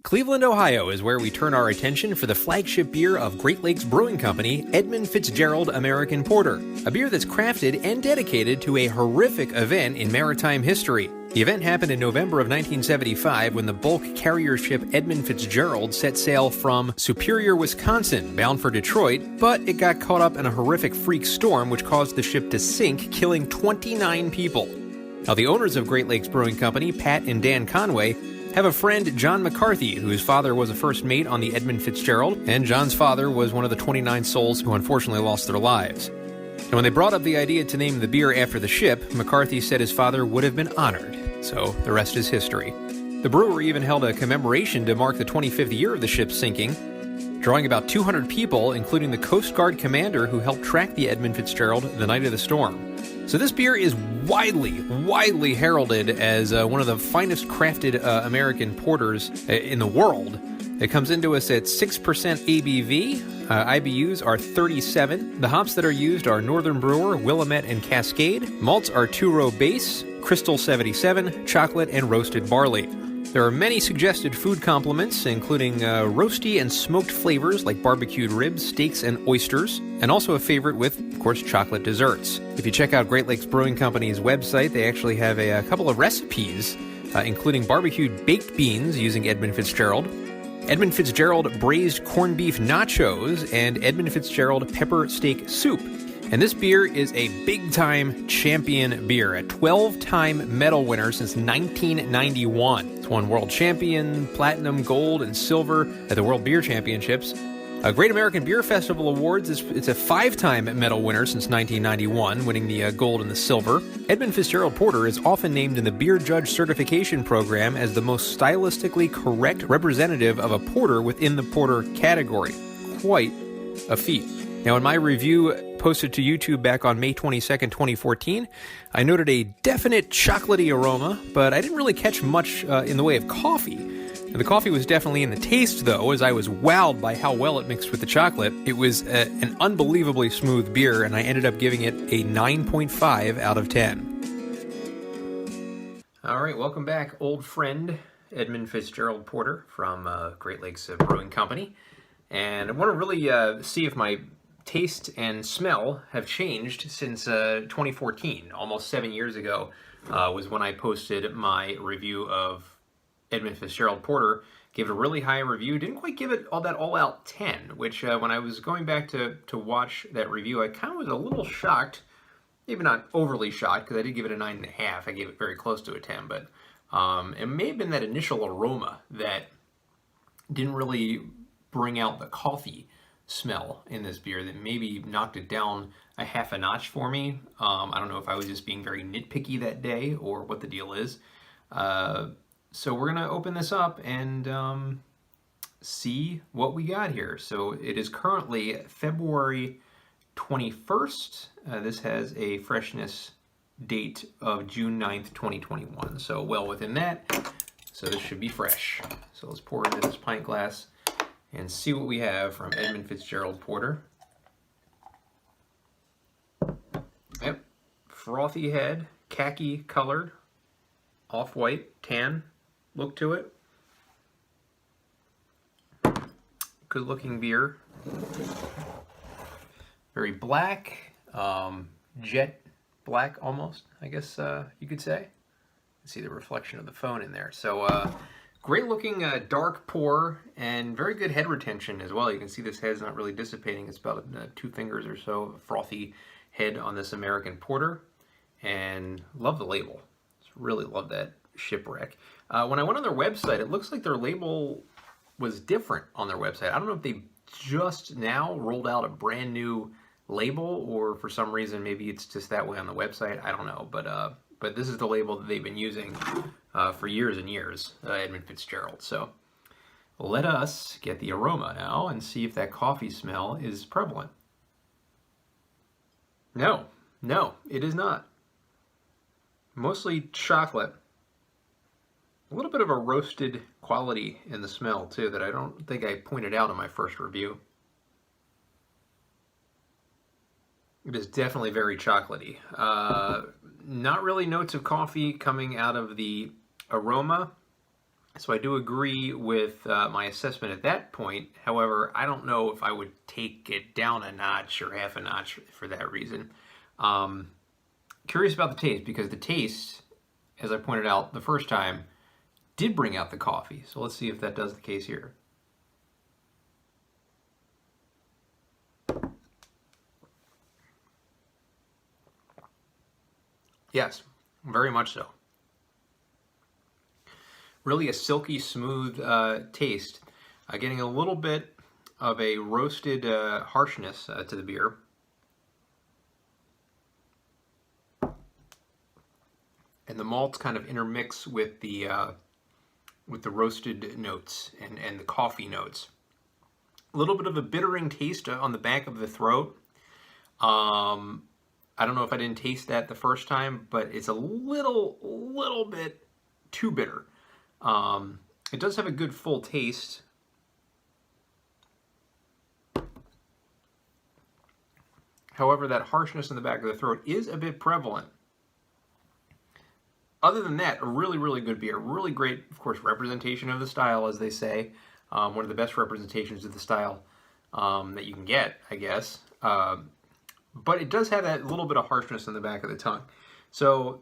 Cleveland, Ohio is where we turn our attention for the flagship beer of Great Lakes Brewing Company, Edmund Fitzgerald American Porter, a beer that's crafted and dedicated to a horrific event in maritime history. The event happened in November of 1975 when the bulk carrier ship Edmund Fitzgerald set sail from Superior, Wisconsin, bound for Detroit, but it got caught up in a horrific freak storm which caused the ship to sink, killing 29 people. Now, the owners of Great Lakes Brewing Company, Pat and Dan Conway, have a friend, John McCarthy, whose father was a first mate on the Edmund Fitzgerald, and John's father was one of the 29 souls who unfortunately lost their lives. And when they brought up the idea to name the beer after the ship, McCarthy said his father would have been honored. So the rest is history. The brewery even held a commemoration to mark the 25th year of the ship's sinking, drawing about 200 people, including the Coast Guard commander who helped track the Edmund Fitzgerald the night of the storm. So this beer is widely heralded as one of the finest crafted American porters in the world. It comes into us at 6% ABV. IBUs are 37. The hops that are used are Northern Brewer, Willamette, and Cascade. Malts are two-row base, Crystal 77, chocolate, and roasted barley. There are many suggested food complements, including roasty and smoked flavors like barbecued ribs, steaks, and oysters, and also a favorite with, of course, chocolate desserts. If you check out Great Lakes Brewing Company's website, they actually have a couple of recipes, including barbecued baked beans using Edmund Fitzgerald, Edmund Fitzgerald braised corned beef nachos, and Edmund Fitzgerald pepper steak soup. And this beer is a big-time champion beer, a 12-time medal winner since 1991. It's won world champion, platinum, gold, and silver at the World Beer Championships. Great American Beer Festival Awards, it's a 5-time medal winner since 1991, winning the gold and the silver. Edmund Fitzgerald Porter is often named in the Beer Judge Certification Program as the most stylistically correct representative of a porter within the porter category. Quite a feat. Now, in my review posted to YouTube back on May 22nd, 2014, I noted a definite chocolatey aroma, but I didn't really catch much in the way of coffee. And the coffee was definitely in the taste, though, as I was wowed by how well it mixed with the chocolate. It was an unbelievably smooth beer, and I ended up giving it a 9.5 out of 10. All right, welcome back, old friend Edmund Fitzgerald Porter from Great Lakes Brewing Company. And I want to really see if my taste and smell have changed since 2014. Almost 7 years ago was when I posted my review of Edmund Fitzgerald Porter. Gave it a really high review. Didn't quite give it all out 10, which when I was going back to watch that review, I kind of was a little shocked. Maybe not overly shocked, because I did give it a 9.5. I gave it very close to a 10, but it may have been that initial aroma that didn't really bring out the coffee smell in this beer that maybe knocked it down a half a notch for me. I don't know if I was just being very nitpicky that day or what the deal is. So we're going to open this up and see what we got here. So it is currently February 21st. This has a freshness date of June 9th, 2021. So well within that. So this should be fresh. So let's pour into this pint glass and see what we have from Edmund Fitzgerald Porter. Yep, frothy head, khaki colored, off-white, tan look to it. Good looking beer. Very black, jet black almost, I guess you could say. See the reflection of the phone in there. So great looking dark pour and very good head retention as well. You can see this head's not really dissipating. It's about 2 fingers or so of frothy head on this American Porter. And love the label. Really love that shipwreck. When I went on their website, it looks like their label was different on their website. I don't know if they just now rolled out a brand new label, or for some reason maybe it's just that way on the website. I don't know, but this is the label that they've been using for years and years, Edmund Fitzgerald. So let us get the aroma now and see if that coffee smell is prevalent. No, it is not. Mostly chocolate. A little bit of a roasted quality in the smell too that I don't think I pointed out in my first review. It is definitely very chocolatey. Not really notes of coffee coming out of the aroma. So I do agree with my assessment at that point. However, I don't know if I would take it down a notch or half a notch for that reason. Curious about the taste, because the taste, as I pointed out the first time, did bring out the coffee. So let's see if that does the case here. Yes, very much so. Really a silky smooth taste, getting a little bit of a roasted harshness to the beer. And the malts kind of intermix with the roasted notes and the coffee notes. A little bit of a bittering taste on the back of the throat. I don't know if I didn't taste that the first time, but it's a little bit too bitter. It does have a good full taste. However, that harshness in the back of the throat is a bit prevalent. Other than that, a really good beer. Really great, of course, representation of the style, as they say. One of the best representations of the style that you can get, I guess. But it does have that little bit of harshness in the back of the tongue. So,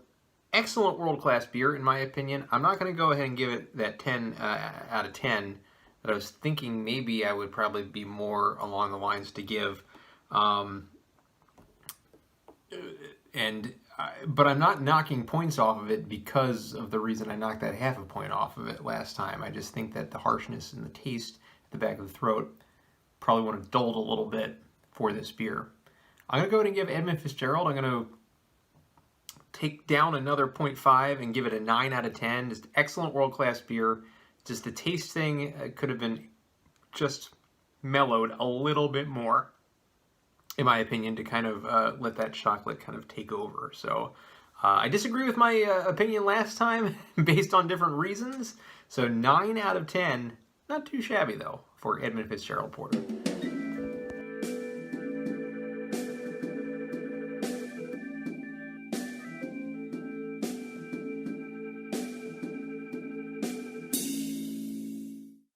excellent world-class beer, in my opinion. I'm not going to go ahead and give it that 10 out of 10 that I was thinking maybe I would probably be more along the lines to give. But I'm not knocking points off of it because of the reason I knocked that half a point off of it last time. I just think that the harshness and the taste at the back of the throat probably want to dull it a little bit for this beer. I'm going to go ahead and give Edmund Fitzgerald, I'm going to take down another 0.5 and give it a 9 out of 10. Just excellent world-class beer. Just the taste thing could have been just mellowed a little bit more, in my opinion, to kind of let that chocolate kind of take over. So I disagree with my opinion last time based on different reasons. So 9 out of 10, not too shabby though, for Edmund Fitzgerald Porter.